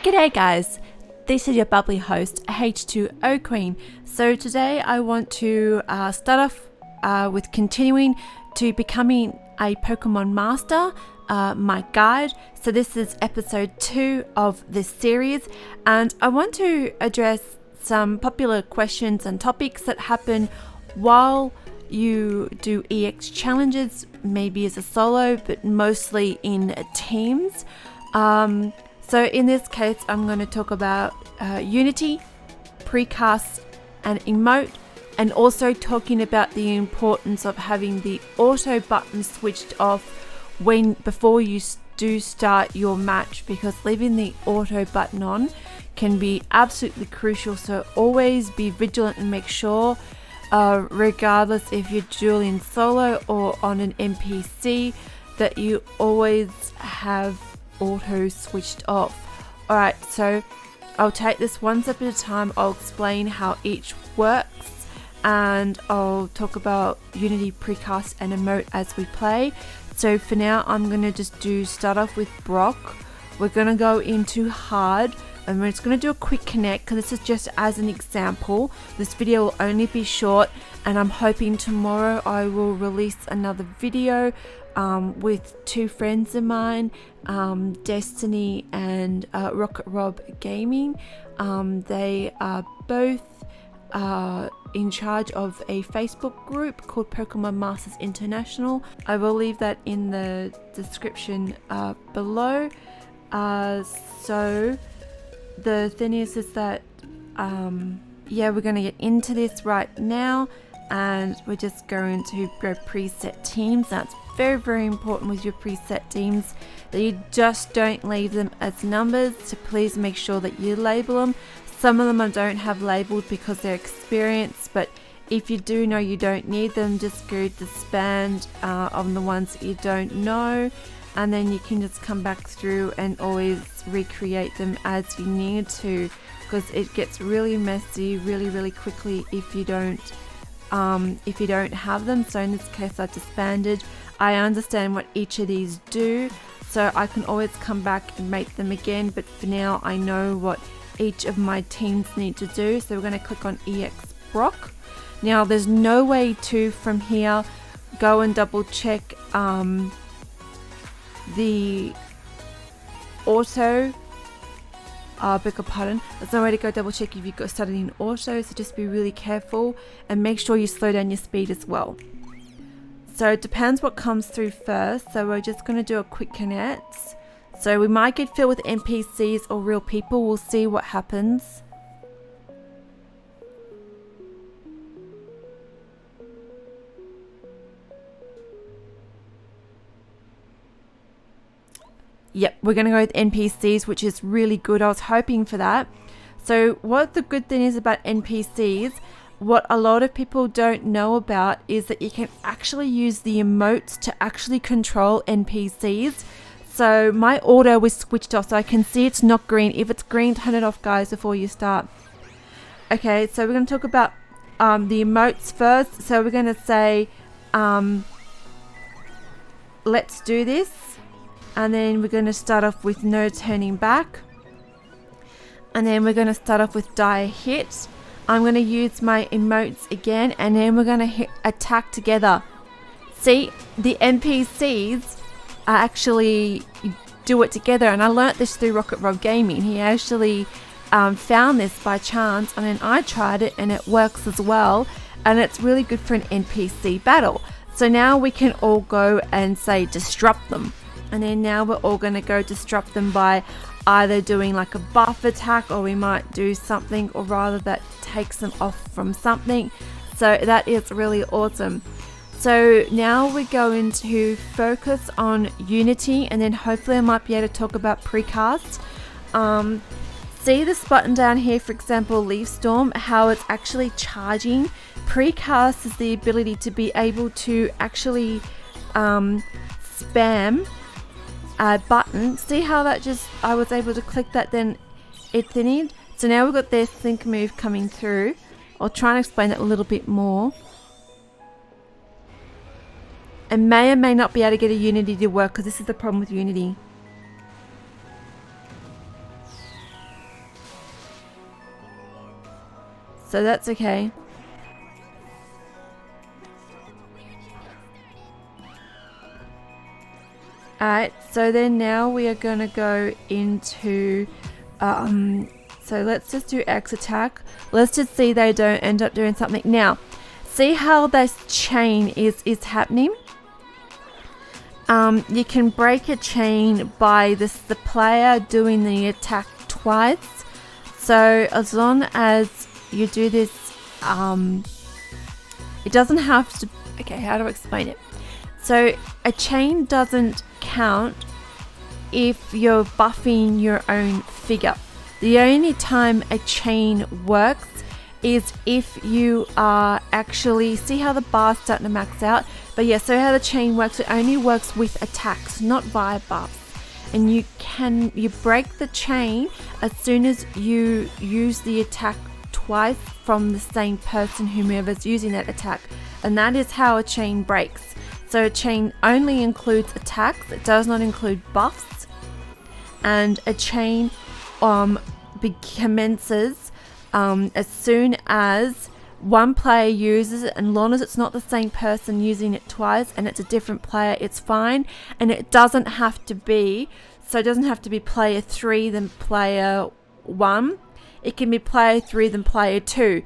G'day guys, this is your bubbly host H2O Queen. So today I want to start off with continuing to becoming a Pokemon Master, my guide. So this is episode 2 of this series, and I want to address some popular questions and topics that happen while you do EX challenges, maybe as a solo, but mostly in teams. So in this case, I'm going to talk about Unity, precast, and Emote, and also talking about the importance of having the auto button switched off before you do start your match, because leaving the auto button on can be absolutely crucial. So always be vigilant and make sure, regardless if you're dueling solo or on an NPC, that you always have auto switched off. Alright, so I'll take this one step at a time. I'll explain how each works, and I'll talk about Unity, precast, and Emote as we play. So for now, I'm going to just start off with Brock. We're going to go into hard, and we're just going to do a quick connect, because this is just as an example. This video will only be short, and I'm hoping tomorrow I will release another video with two friends of mine, Destiny and Rocket Rob Gaming. They are both in charge of a Facebook group called Pokemon Masters International. I will leave that in the description below. So the thing is that yeah, we're going to get into this right now, and we're just going to go preset teams. That's very, very important with your preset teams, that you just don't leave them as numbers. So please make sure that you label them. Some of them I don't have labeled because they're experienced, but if you do know you don't need them, just go disband on the ones that you don't know, and then you can just come back through and always recreate them as you need to, because it gets really messy really quickly if you don't have them. So in this case, I've disbanded. I understand what each of these do, so I can always come back and make them again, but for now I know what each of my teams need to do. So we're going to click on EX Brock. Now there's no way to, from here, go and double check the auto, beg your pardon, there's no way to go double check if you've got started in auto, so just be really careful and make sure you slow down your speed as well. So it depends what comes through first, so we're just going to do a quick connect. So we might get filled with NPCs or real people, we'll see what happens. Yep, we're going to go with NPCs, which is really good. I was hoping for that. So what the good thing is about NPCs, what a lot of people don't know about, is that you can actually use the emotes to actually control NPCs. So my auto was switched off, so I can see it's not green. If it's green, turn it off, guys, before you start. Okay, so we're going to talk about the emotes first. So we're going to say, let's do this. And then we're going to start off with no turning back. And then we're going to start off with dire hit. I'm going to use my emotes again, and then we're going to hit attack together. See, the NPCs actually do it together, and I learnt this through Rocket Rob Gaming. He actually found this by chance, and then I tried it and it works as well, and it's really good for an NPC battle. So now we can all go and say disrupt them. And then now we're all going to go disrupt them by either doing like a buff attack, or we might do something, or rather that takes them off from something. So that is really awesome. So now we're going to focus on Unity, and then hopefully I might be able to talk about precast. See this button down here, for example, Leaf Storm, how it's actually charging. Precast is the ability to be able to actually spam a button. See how that just, I was able to click that, then it thinned. So now we've got their think move coming through. I'll try and explain that a little bit more. And may or may not be able to get a Unity to work, because this is the problem with Unity. so that's okay. Alright, so then now we are going to go into, so let's just do X attack. Let's just see they don't end up doing something. Now, see how this chain is happening? You can break a chain by the player doing the attack twice. So as long as you do this, it doesn't have to, okay, how do I explain it? So a chain doesn't count if you're buffing your own figure. The only time a chain works is if you are actually, see how the bar's starting to max out? But yeah, so how the chain works, it only works with attacks, not via buffs. And you break the chain as soon as you use the attack twice from the same person, whomever's using that attack. And that is how a chain breaks. So a chain only includes attacks, it does not include buffs. And a chain commences as soon as one player uses it, and long as it's not the same person using it twice and it's a different player, it's fine. And it doesn't have to be, so it doesn't have to be player 3 then player 1. It can be player 3 then player 2,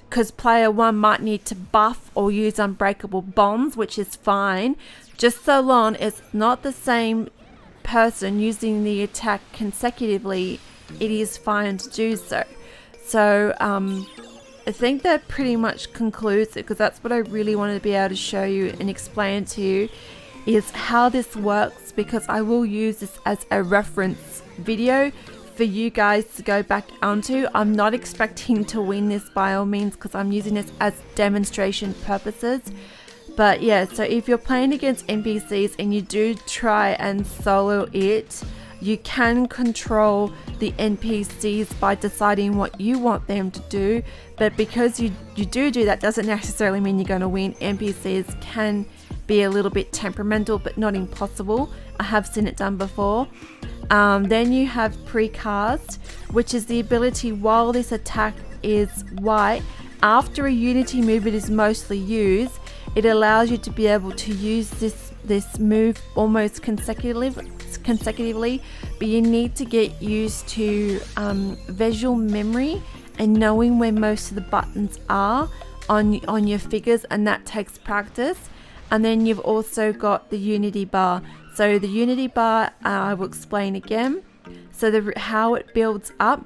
because player 1 might need to buff or use unbreakable bonds, which is fine, just so long as it's not the same person using the attack consecutively. It is fine to do so. So I think that pretty much concludes it, because that's what I really wanted to be able to show you and explain to you, is how this works, because I will use this as a reference video for you guys to go back onto. I'm not expecting to win this by all means, because I'm using this as demonstration purposes. But yeah, so if you're playing against NPCs and you do try and solo it, you can control the NPCs by deciding what you want them to do. But because you do that doesn't necessarily mean you're going to win. NPCs can be a little bit temperamental, but not impossible. I have seen it done before. Then you have precast, which is the ability while this attack is white, after a unity movement is mostly used, it allows you to be able to use this move almost consecutively, but you need to get used to visual memory and knowing where most of the buttons are on your figures, and that takes practice. And then you've also got the unity bar. So the unity bar, I will explain again. So how it builds up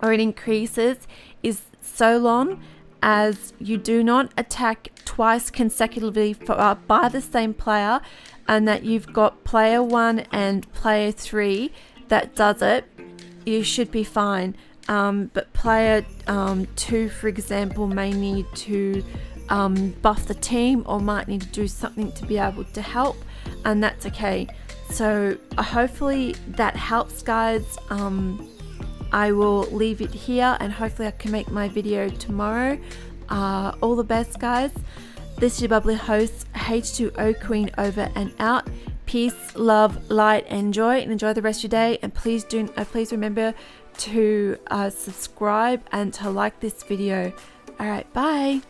or it increases is so long as you do not attack twice consecutively by the same player, and that you've got player 1 and player 3 that does it, you should be fine. But player 2, for example, may need to buff the team or might need to do something to be able to help, and that's okay. So hopefully that helps, guys. I will leave it here, and hopefully I can make my video tomorrow. All the best, guys. This is your bubbly host, H2O Queen, over and out. Peace, love, light, and joy, and enjoy the rest of your day. And please remember to subscribe and to like this video. All right, bye.